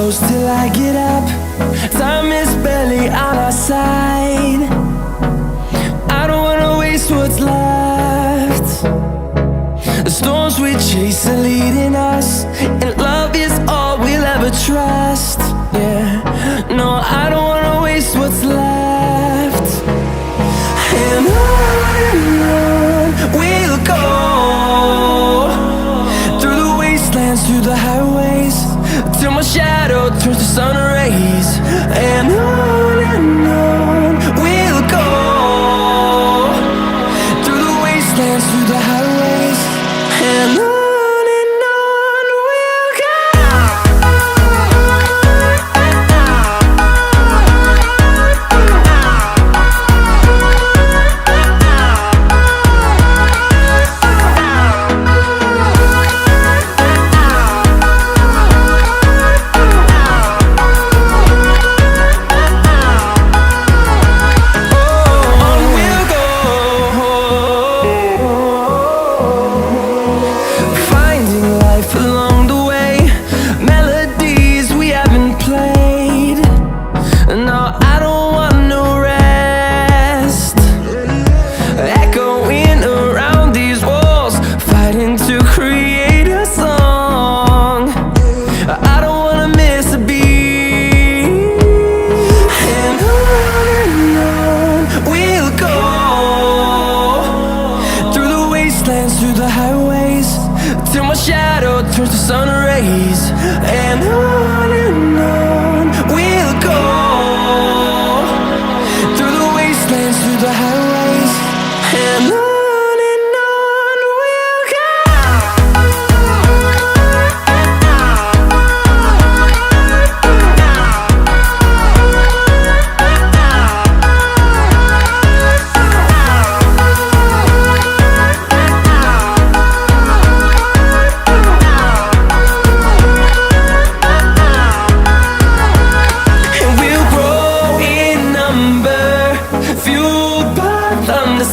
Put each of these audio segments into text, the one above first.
close till I get up. Time is barely on our side. I don't wanna waste what's left. The storms we chase are leading us, and love is all we'll ever trust. Yeah, no, I don't wanna waste what's left. And on we'll go, through the wastelands, through the highways, till my shadow turns to sun rays. And on we'll go, through the wastelands, through the highways, and on. Along the way, melodies we haven't played. No, I don't want no rest. Echoing around these walls, fighting to create a song. I don't wanna miss a beat. And on we'll go, through the wastelands, through the highways, till my shadow turns to sun rays. And on we'll go, through the wastelands, through the highways, and on we'll go.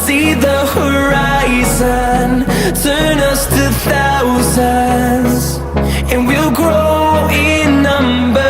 See the horizon turn us to thousands, and we'll grow in number.